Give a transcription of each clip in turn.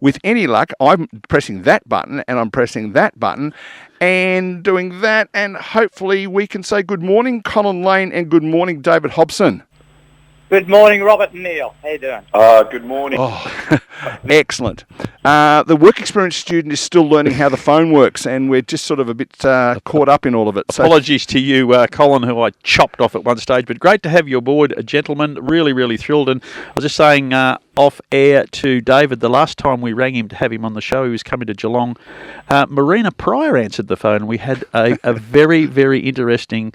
with any luck, I'm pressing that button and I'm pressing that button and doing that, and hopefully we can say good morning, Colin Lane, and good morning, David Hobson. Good morning, Robert and Neil. How you doing? Good morning. Oh, excellent. The work experience student is still learning how the phone works, and we're just sort of a bit caught up in all of it. So. Apologies to you, Colin, who I chopped off at one stage, but great to have you aboard, gentlemen. Really, really thrilled. And I was just saying off air to David, the last time we rang him to have him on the show, he was coming to Geelong. Marina Pryor answered the phone, and we had a very, very interesting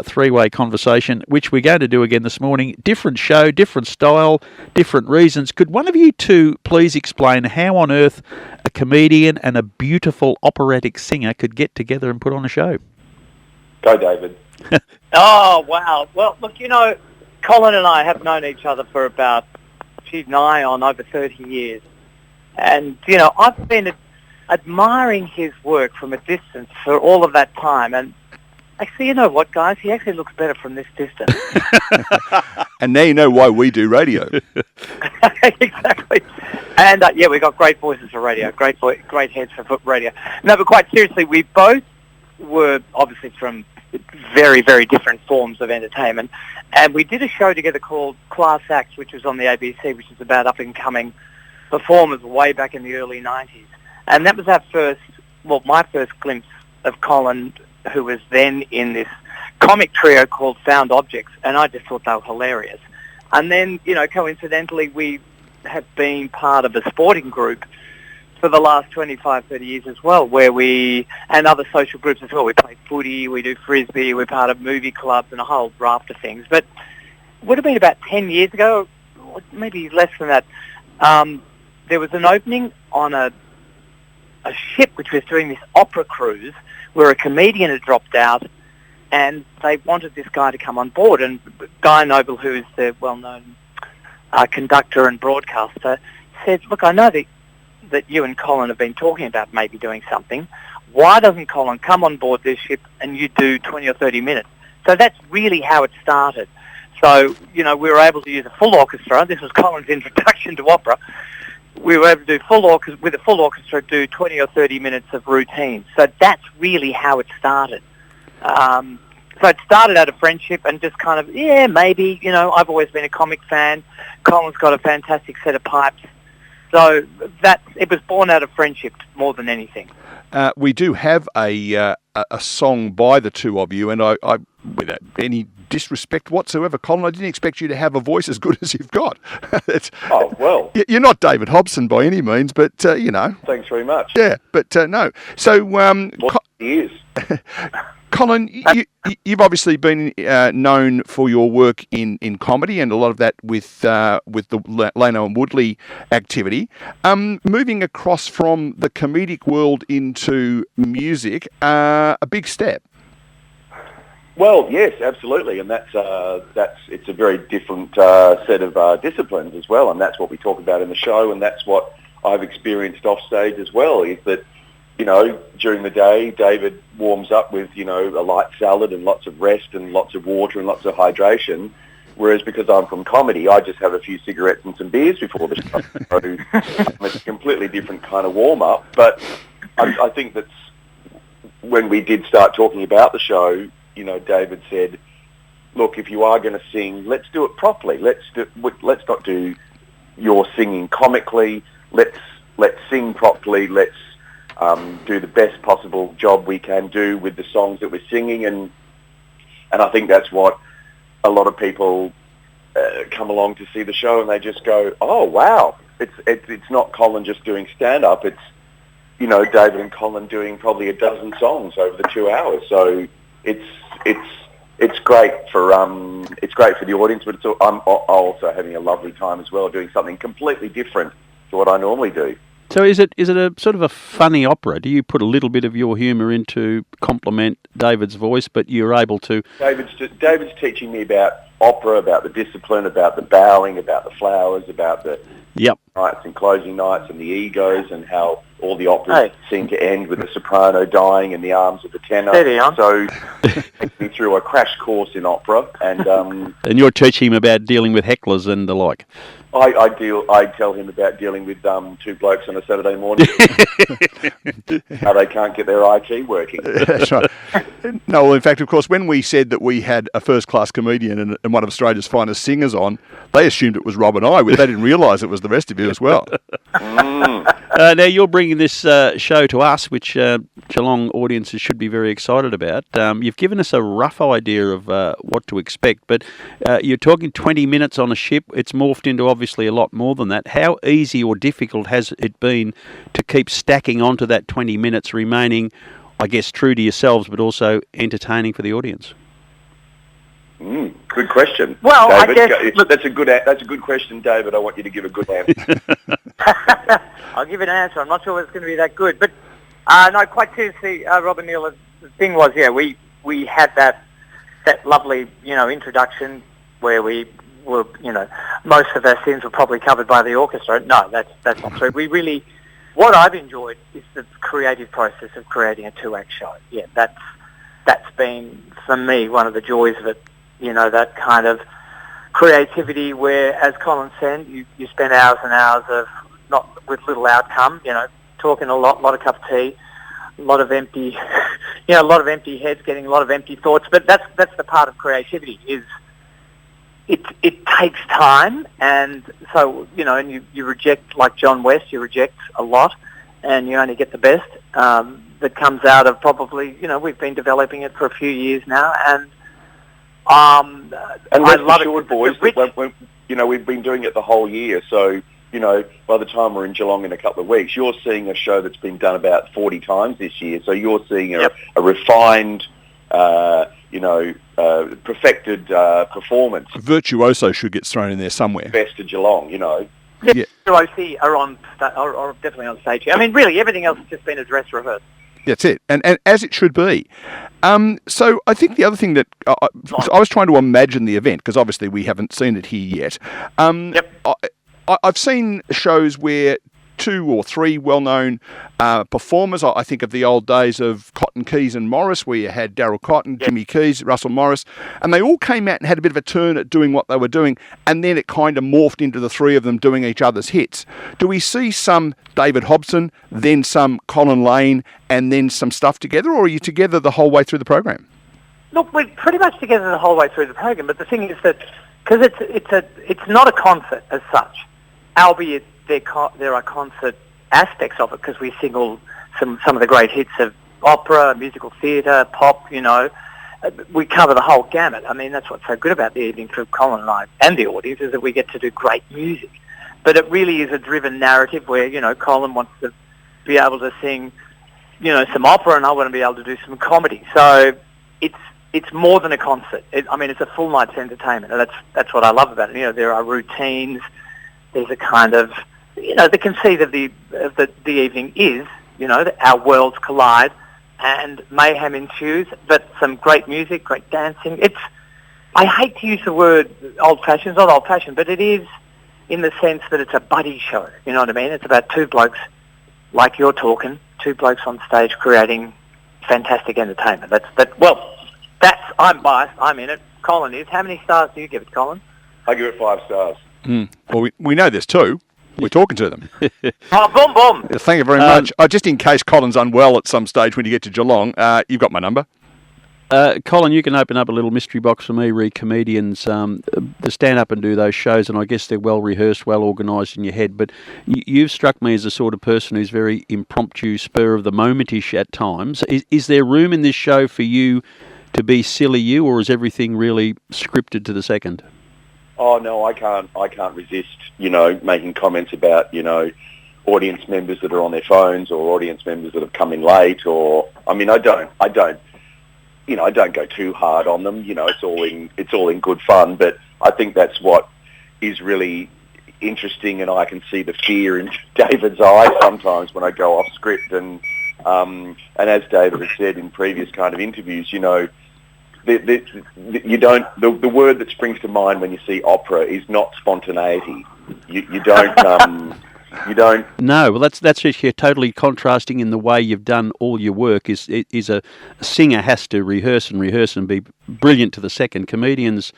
three-way conversation, which we're going to do again this morning. Different show, different style, different reasons. Could one of you two please explain how on earth a comedian and a beautiful operatic singer could get together and put on a show? Go, David. Oh, wow. Well, look, Colin and I have known each other for about, nigh on over 30 years. And, I've been admiring his work from a distance for all of that time. And actually, you know what, guys? He actually looks better from this distance. And now you know why we do radio. Exactly. And, we got great voices for radio, great heads for radio. No, but quite seriously, we both were obviously from very, very different forms of entertainment. And we did a show together called Class Acts, which was on the ABC, which is about up-and-coming performers way back in the early 90s. And that was my first glimpse of Colin, who was then in this comic trio called Found Objects, and I just thought they were hilarious. And then, coincidentally, we have been part of a sporting group for the last 25, 30 years as well, and other social groups as well. We play footy, we do frisbee, we're part of movie clubs and a whole raft of things. But it would have been about 10 years ago, maybe less than that, there was an opening on a ship which was doing this opera cruise where a comedian had dropped out, and they wanted this guy to come on board. And Guy Noble, who is the well-known conductor and broadcaster, said, look, I know that you and Colin have been talking about maybe doing something. Why doesn't Colin come on board this ship and you do 20 or 30 minutes? So that's really how it started. So, we were able to use a full orchestra. This was Colin's introduction to opera. We were able to do with a full orchestra, do 20 or 30 minutes of routine. So that's really how it started. So it started out of friendship and just kind of, maybe, I've always been a comic fan. Colin's got a fantastic set of pipes. So it was born out of friendship more than anything. We do have a song by the two of you, and I without any disrespect whatsoever, Colin, I didn't expect you to have a voice as good as you've got. Oh, well. You're not David Hobson by any means, but, Thanks very much. Yeah, but no. So... he is. Colin, you've obviously been known for your work in comedy, and a lot of that with the Lano and Woodley activity. Moving across from the comedic world into music, a big step. Well, yes, absolutely, and it's a very different set of disciplines as well, and that's what we talk about in the show, and that's what I've experienced off stage as well. Is that during the day, David warms up with a light salad and lots of rest and lots of water and lots of hydration, whereas because I'm from comedy, I just have a few cigarettes and some beers before the show. So it's a completely different kind of warm up, but I think that's when we did start talking about the show. David said, look, if you are going to sing, let's do it properly. Let's not do your singing comically. Let's sing properly. Let's do the best possible job we can do with the songs that we're singing. And I think that's what a lot of people come along to see the show, and they just go, oh, wow. It's not Colin just doing stand-up. It's, David and Colin doing probably a dozen songs over the 2 hours. So it's great for the audience, but I'm also having a lovely time as well, doing something completely different to what I normally do. So is it a sort of a funny opera? Do you put a little bit of your humour in to complement David's voice, but you're able to... David's teaching me about opera, about the discipline, about the bowing, about the flowers, about the Yep. nights and closing nights and the egos, and how all the operas seem to end with the soprano dying in the arms of the tenor. So take me through a crash course in opera, and And you're teaching him about dealing with hecklers and the like. I tell him about dealing with two blokes on a Saturday morning, how they can't get their IT working. That's right. No, well, in fact, of course, when we said that we had a first-class comedian and one of Australia's finest singers on, they assumed it was Rob and I. They didn't realise it was the rest of you as well. Now, you're bringing this show to us, which Geelong audiences should be very excited about. You've given us a rough idea of what to expect, but you're talking 20 minutes on a ship. It's morphed into obviously a lot more than that. How easy or difficult has it been to keep stacking onto that 20 minutes, remaining, I guess, true to yourselves, but also entertaining for the audience? Good question. Well, David, I guess that's a good question, David. I want you to give a good answer. I'll give it an answer. I'm not sure it's going to be that good, but no, quite seriously, Rob and Neil. The thing was, we had that lovely, introduction where we were, most of our sins were probably covered by the orchestra. No, that's not true. What I've enjoyed is the creative process of creating a 2-act show. Yeah, that's been for me one of the joys of it. That kind of creativity where, as Colin said, you spend hours and hours of not with little outcome. Talking a lot of cup of tea, a lot of empty, a lot of empty heads, getting a lot of empty thoughts. But that's the part of creativity is. It takes time, and so, and you reject, like John West, you reject a lot, and you only get the best that comes out of probably, we've been developing it for a few years now, and I love it. Boys, we've been doing it the whole year, so, by the time we're in Geelong in a couple of weeks, you're seeing a show that's been done about 40 times this year, so you're seeing a refined, perfected performance. Virtuoso should get thrown in there somewhere. Best of Geelong, Yeah. Virtuosi are definitely on stage here. I mean, really, everything else has just been a dress rehearsal. That's it, and as it should be. So I think the other thing that I was trying to imagine the event, because obviously we haven't seen it here yet. I've seen shows where 2 or 3 well-known performers. I think of the old days of Cotton, Keys and Morris, where you had Darryl Cotton, Jimmy Keys, Russell Morris, and they all came out and had a bit of a turn at doing what they were doing, and then it kind of morphed into the 3 of them doing each other's hits. Do we see some David Hobson, then some Colin Lane, and then some stuff together, or are you together the whole way through the program? Look, we're pretty much together the whole way through the program, but the thing is that, because it's not a concert as such, albeit there are concert aspects of it, because we sing some of the great hits of opera, musical theatre, pop, we cover the whole gamut. I mean, that's what's so good about the evening for Colin and I and the audience, is that we get to do great music. But it really is a driven narrative where, Colin wants to be able to sing, some opera, and I want to be able to do some comedy. So it's more than a concert. It's a full night's entertainment, and that's what I love about it. There are routines. There's a kind of, the conceit of the evening is, our worlds collide and mayhem ensues, but some great music, great dancing. I hate to use the word old-fashioned. It's not old-fashioned, but it is in the sense that it's a buddy show. You know what I mean? It's about 2 blokes, like you're talking, 2 blokes on stage creating fantastic entertainment. I'm biased. I'm in it. Colin is. How many stars do you give it, Colin? I give it 5 stars. Well, we know there's 2. We're talking to them. Oh, boom, boom. Thank you very much. Just in case Colin's unwell at some stage when you get to Geelong, you've got my number. Colin, you can open up a little mystery box for me, re comedians to stand up and do those shows, and I guess they're well rehearsed, well organised in your head, but you've struck me as the sort of person who's very impromptu, spur of the momentish at times. Is there room in this show for you to be silly you, or is everything really scripted to the second? Oh no, I can't resist, making comments about, audience members that are on their phones, or audience members that have come in late, I don't go too hard on them. It's all in good fun, but I think that's what is really interesting, and I can see the fear in David's eyes sometimes when I go off script, and as David has said in previous kind of interviews, you don't. The word that springs to mind when you see opera is not spontaneity. You don't. You don't. No, well, that's just you're totally contrasting in the way you've done all your work. Is a singer has to rehearse and be brilliant to the second. Comedians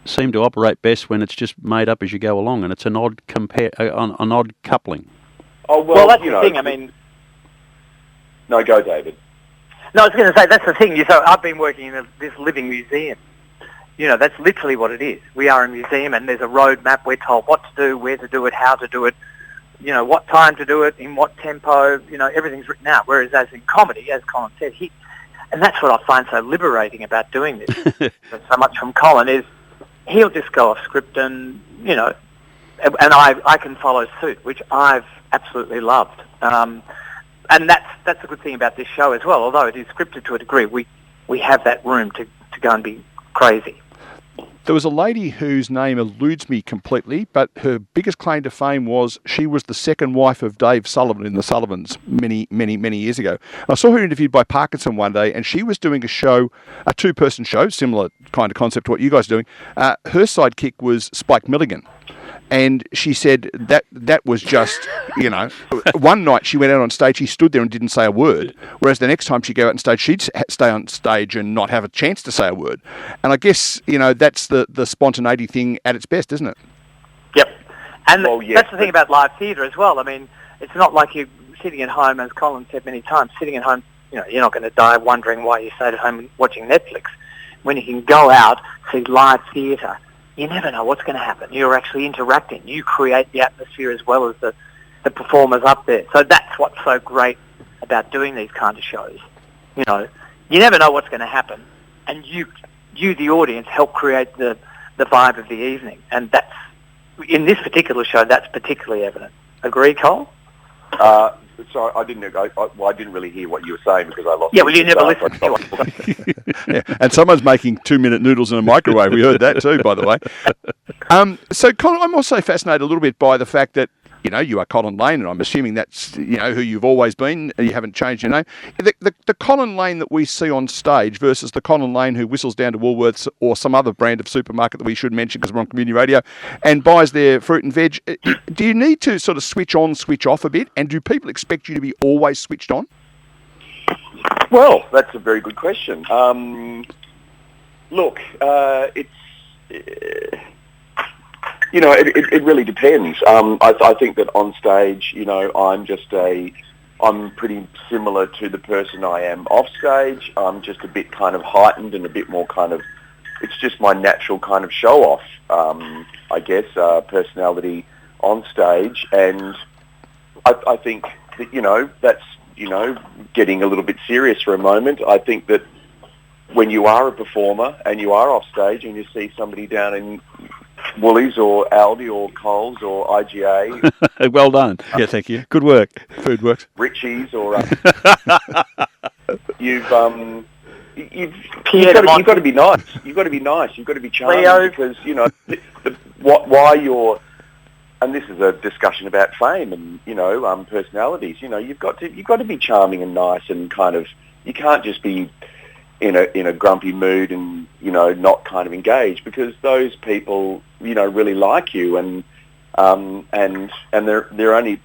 seem to operate best when it's just made up as you go along, and it's an odd an odd coupling. Oh Well, that's the thing. I mean, no, go, David. no, I was going to say that's the thing. So I've been working in this living museum. That's literally what it is. We are a museum, and there's a roadmap. We're told what to do, where to do it, how to do it. What time to do it, in what tempo, everything's written out. Whereas as in comedy, as Colin said, and that's what I find so liberating about doing this, so much from Colin, is he'll just go off script and I can follow suit, which I've absolutely loved. And that's the good thing about this show as well. Although it is scripted to a degree, we have that room to go and be crazy. There was a lady whose name eludes me completely, but her biggest claim to fame was she was the second wife of Dave Sullivan in the Sullivans many, many, many years ago. I saw her interviewed by Parkinson one day, and she was doing a show, a two-person show, similar kind of concept to what you guys are doing. Her sidekick was Spike Milligan. And she said that was just, one night she went out on stage, she stood there and didn't say a word. Whereas the next time she'd go out on stage, she'd stay on stage and not have a chance to say a word. And I guess, that's the spontaneity thing at its best, isn't it? Yep. And that's the thing about live theatre as well. I mean, it's not like you're sitting at home, as Colin said many times, sitting at home, you're not going to die wondering why you stayed at home watching Netflix. When you can go out, see live theatre, you never know what's going to happen. You're actually interacting. You create the atmosphere as well as the performers up there. So that's what's so great about doing these kind of shows. You never know what's going to happen, and you the audience, help create the vibe of the evening. And that's, in this particular show, that's particularly evident. Agree, Cole? Sorry, I didn't really hear what you were saying because I lost. Yeah, well, you never listened. Yeah, and someone's making 2-minute noodles in a microwave. We heard that too, by the way. So, Colin, I'm also fascinated a little bit by the fact that you are Colin Lane, and I'm assuming that's who you've always been. You haven't changed your name. The Colin Lane that we see on stage versus the Colin Lane who whistles down to Woolworths or some other brand of supermarket that we should mention because we're on community radio and buys their fruit and veg. Do you need to sort of switch on, switch off a bit? And do people expect you to be always switched on? Well, that's a very good question. Look, it's. It really depends. I think that on stage, I'm pretty similar to the person I am off stage. I'm just a bit kind of heightened and a bit more kind of, it's just my natural kind of show off, I guess, personality on stage. And I think that, that's, getting a little bit serious for a moment. I think that when you are a performer and you are off stage and you see somebody down in Woolies or Aldi or Coles or IGA. Well done. Yeah, thank you. Good work. Food works. Richie's or you've got to be nice. You've got to be nice. You've got to be charming Leo. Because why you're. And this is a discussion about fame and personalities. You've got to be charming and nice and kind of. You can't just be in a grumpy mood and not kind of engaged because those people really like you and they're only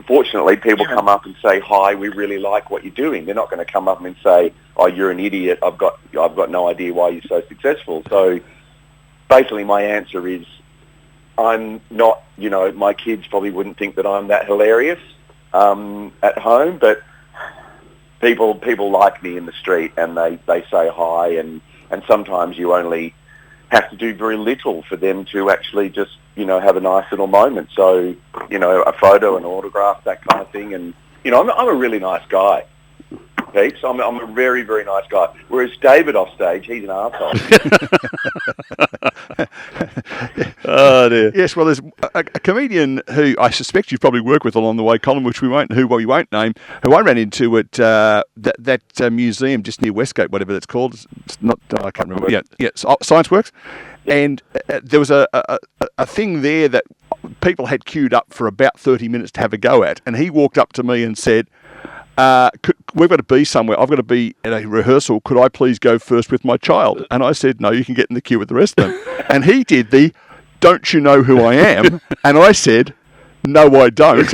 fortunately people come up and say hi, we really like what you're doing. They're not going to come up and say, oh, you're an idiot, I've got no idea why you're so successful. So basically my answer is I'm not, my kids probably wouldn't think that I'm that hilarious at home, but people like me in the street and they say hi and sometimes you only have to do very little for them to actually just, have a nice little moment. So, a photo, an autograph, that kind of thing. And, I'm a really nice guy, Pete. I'm a very, very nice guy. Whereas David off stage, he's an arsehole. Oh dear. Yes, well, there's a comedian who I suspect you've probably worked with along the way, Colin, who we won't name, who I ran into at that museum just near Westgate, whatever it's called. It's not, I can't remember. Yeah, Science Works. And there was a thing there that people had queued up for about 30 minutes to have a go at, and he walked up to me and said, we've got to be somewhere. I've got to be at a rehearsal. Could I please go first with my child? And I said, no, you can get in the queue with the rest of them. And he did the, don't you know who I am? And I said, no, I don't.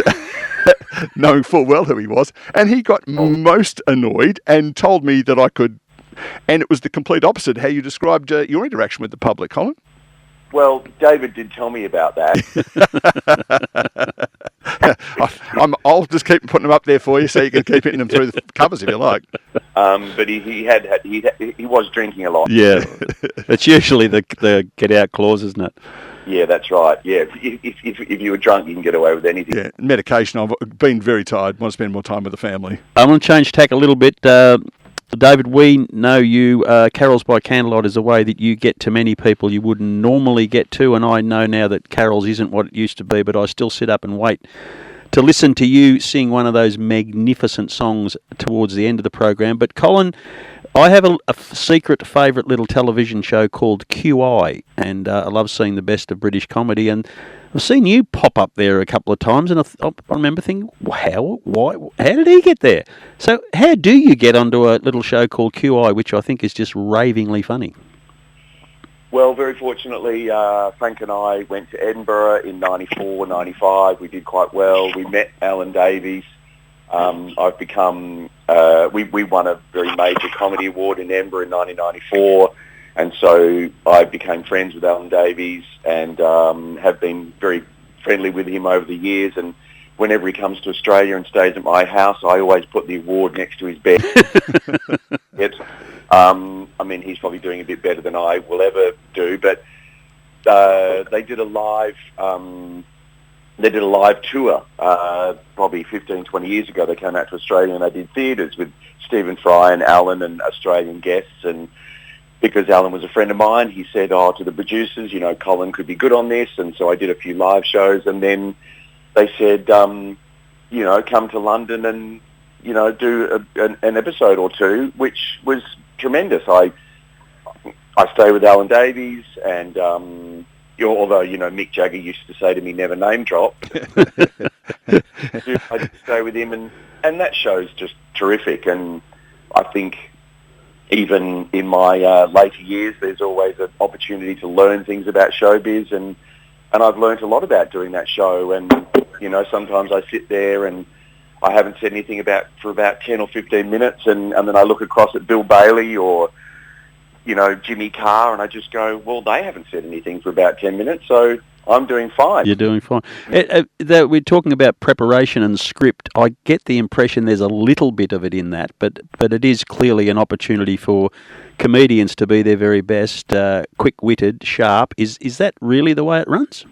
Knowing full well who he was. And he got most annoyed and told me that I could. And it was the complete opposite how you described your interaction with the public, Colin. Well, David did tell me about that. I'll just keep putting them up there for you so you can keep hitting them through the covers if you like. But he was drinking a lot. Yeah, it's usually the get out clause, isn't it? Yeah, that's right. Yeah, if you were drunk, you can get away with anything. Yeah, medication. I've been very tired. Want to spend more time with the family. I'm going to change tack a little bit. David, we know you, Carols by Candlelight is a way that you get to many people you wouldn't normally get to, and I know now that Carols isn't what it used to be, but I still sit up and wait to listen to you sing one of those magnificent songs towards the end of the program. But Colin, I have a secret favourite little television show called QI, and I love seeing the best of British comedy, and I've seen you pop up there a couple of times, and I remember thinking, how did he get there? So how do you get onto a little show called QI, which I think is just ravingly funny? Well, very fortunately, Frank and I went to Edinburgh in 94, 95. We did quite well. We met Alan Davies. I've become, we won a very major comedy award in Edinburgh in 1994. And so I became friends with Alan Davies and have been very friendly with him over the years. And whenever he comes to Australia and stays at my house, I always put the award next to his bed. I mean, he's probably doing a bit better than I will ever do. But they did a live tour probably 15, 20 years ago. They came out to Australia and they did theatres with Stephen Fry and Alan and Australian guests. And because Alan was a friend of mine, he said, to the producers, Colin could be good on this. And so I did a few live shows. And then they said, come to London and, do an episode or two, which was tremendous. I stay with Alan Davies and, although, Mick Jagger used to say to me, never name drop. I stay with him and that show's just terrific. And I think even in my later years, there's always an opportunity to learn things about showbiz, and I've learnt a lot about doing that show. And sometimes I sit there and I haven't said anything for about 10 or 15 minutes, and then I look across at Bill Bailey or Jimmy Carr, and I just go, well, they haven't said anything for about 10 minutes, so I'm doing fine. You're doing fine. We're talking about preparation and script. I get the impression there's a little bit of it in that, but it is clearly an opportunity for comedians to be their very best, quick-witted, sharp. Is that really the way it runs?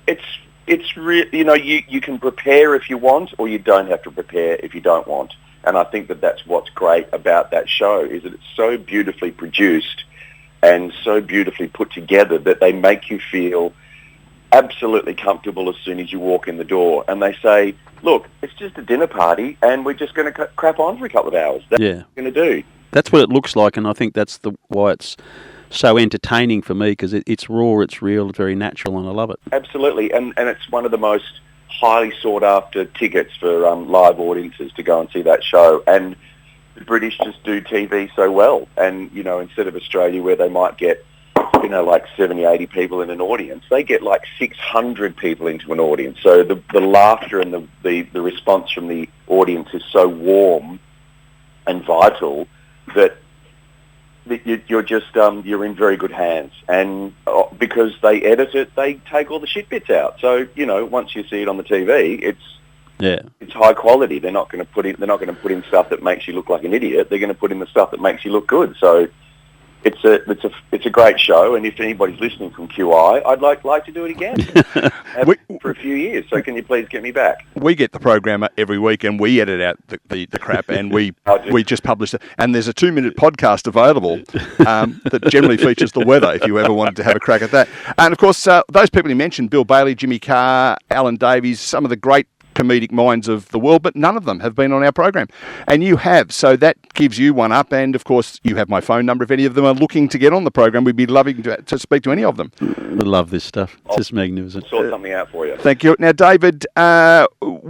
It's you can prepare if you want, or you don't have to prepare if you don't want. And I think that's what's great about that show, is that it's so beautifully produced and so beautifully put together that they make you feel absolutely comfortable as soon as you walk in the door. And they say, look, it's just a dinner party and we're just going to crap on for a couple of hours. That's what we're going to do. That's what it looks like, and I think that's why it's so entertaining for me, because it's raw, it's real, it's very natural, and I love it. Absolutely. And it's one of the most highly sought after tickets for live audiences to go and see that show. And the British just do TV so well. And, instead of Australia where they might get, like 70, 80 people in an audience, they get like 600 people into an audience. So the laughter and the response from the audience is so warm and vital that you're just you're in very good hands. And because they edit it, they take all the shit bits out. So once you see it on the TV, it's high quality. They're not going to put in stuff that makes you look like an idiot. They're going to put in the stuff that makes you look good. So it's a great show. And if anybody's listening from QI, I'd like to do it again for a few years. So can you please get me back? We get the program every week and we edit out the crap, and we just publish it. And there's a 2-minute podcast available that generally features the weather if you ever wanted to have a crack at that. And of course, those people you mentioned, Bill Bailey, Jimmy Carr, Alan Davies, some of the great comedic minds of the world, but none of them have been on our program. And you have, so that gives you one up. And of course, you have my phone number. If any of them are looking to get on the program, we'd be loving to speak to any of them. I love this stuff. It's just magnificent. Sort something out for you. Thank you. Now, David,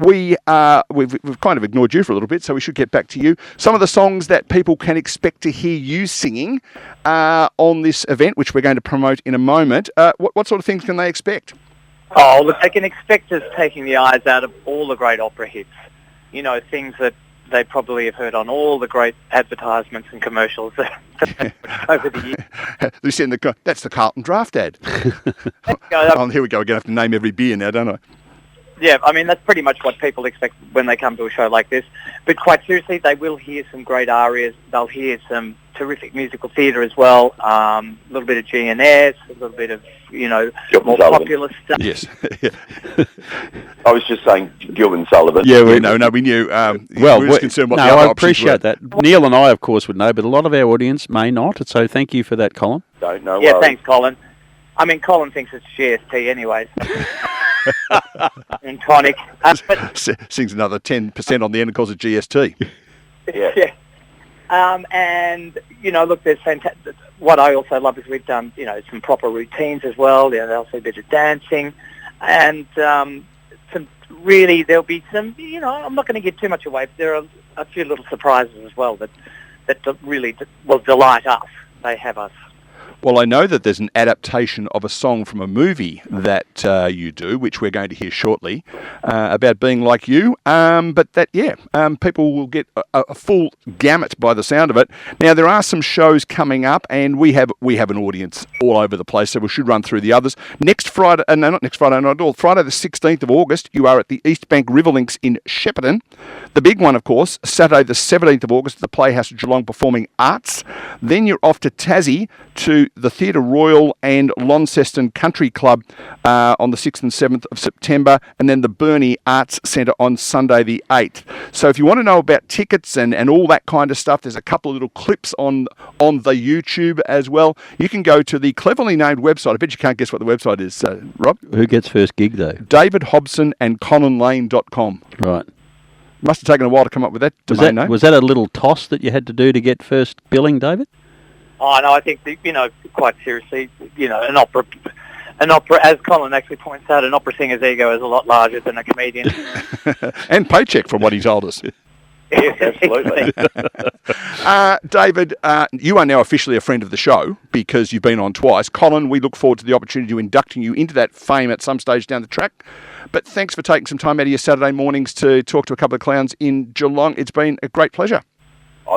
we've kind of ignored you for a little bit, so we should get back to you. Some of the songs that people can expect to hear you singing on this event, which we're going to promote in a moment. What sort of things can they expect? Oh, look, they can expect us taking the eyes out of all the great opera hits. You know, things that they probably have heard on all the great advertisements and commercials over the years. They said that's the Carlton Draft ad. Oh, here we go. We're going to have to name every beer now, don't I? Yeah, I mean, that's pretty much what people expect when they come to a show like this. But quite seriously, they will hear some great arias. They'll hear some terrific musical theatre as well, a little bit of GNS, a little bit of, more popular stuff. Yes. I was just saying Gilman Sullivan. Yeah, we knew. We were concerned what the other I options appreciate were. that. Neil and I, of course, would know, but a lot of our audience may not. So thank you for that, Colin. No Yeah, worries. thanks, Colin. I mean, Colin thinks it's GST anyways. And tonic. Sings another 10% on the end and calls it GST. Yeah. And, look, there's fantastic. What I also love is we've done, some proper routines as well. There'll be a bit of dancing. And there'll be some, I'm not going to give too much away, but there are a few little surprises as well that really will delight us. They have us. Well, I know that there's an adaptation of a song from a movie that you do, which we're going to hear shortly, about being like you. People will get a full gamut by the sound of it. Now, there are some shows coming up, and we have an audience all over the place, so we should run through the others. Friday the 16th of August, you are at the East Bank Riverlinks in Shepparton. The big one, of course, Saturday the 17th of August at the Playhouse Geelong Performing Arts. Then you're off to Tassie to the Theatre Royal and Launceston Country Club on the 6th and 7th of September, and then the Burnie Arts Centre on Sunday the 8th. So if you want to know about tickets and all that kind of stuff, there's a couple of little clips on the YouTube as well. You can go to the cleverly named website. I bet you can't guess what the website is, Rob. Who gets first gig, though? David Hobson and ColinLane.com. Right. Must have taken a while to come up with that domain name. Was that a little toss that you had to do to get first billing, David? Oh, no, I think, quite seriously, an opera, as Colin actually points out, an opera singer's ego is a lot larger than a comedian. And paycheck, from what he told us. Absolutely. David, you are now officially a friend of the show because you've been on twice. Colin, we look forward to the opportunity of inducting you into that fame at some stage down the track. But thanks for taking some time out of your Saturday mornings to talk to a couple of clowns in Geelong. It's been a great pleasure.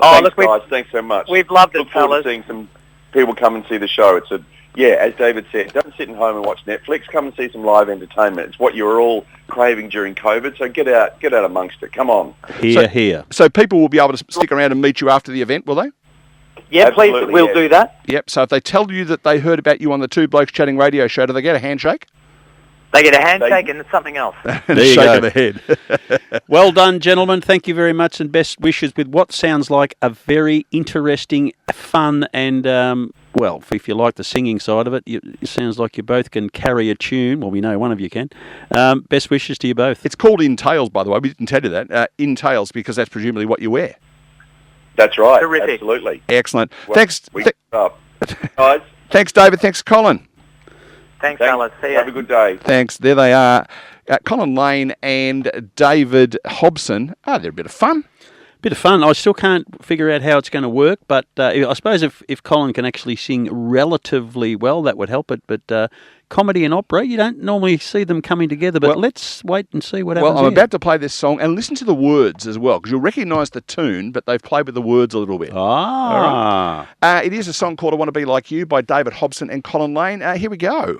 Thanks, guys. Thanks so much. We've loved it, Look forward fellas. to seeing some people come and see the show. As David said, don't sit at home and watch Netflix. Come and see some live entertainment. It's what you were all craving during COVID, so get out amongst it. Come on. Here. So people will be able to stick around and meet you after the event, will they? Yeah, Absolutely, please, we'll yes. do that. Yep. So if they tell you that they heard about you on the Two Blokes Chatting radio show, do they get a handshake? They get a handshake and something else. And There a you shake go. of the head. Well done, gentlemen. Thank you very much, and best wishes with what sounds like a very interesting, fun, and, if you like the singing side of it, it sounds like you both can carry a tune. Well, we know one of you can. Best wishes to you both. It's called In Tails, by the way. We didn't tell you that. In Tails, because that's presumably what you wear. That's right. Terrific. Absolutely. Excellent. Well, Thanks, guys. thanks, David. Thanks, Colin. Thanks, fellas. See ya. Have a good day. Thanks. There they are. Colin Lane and David Hobson. They're a bit of fun. Bit of fun. I still can't figure out how it's going to work, but I suppose if Colin can actually sing relatively well, that would help it. But comedy and opera, you don't normally see them coming together, but let's wait and see what happens. Well, I'm here. about to play this song, and listen to the words as well, because you'll recognise the tune, but they've played with the words a little bit. Ah. It is a song called I Want to Be Like You by David Hobson and Colin Lane. Here we go.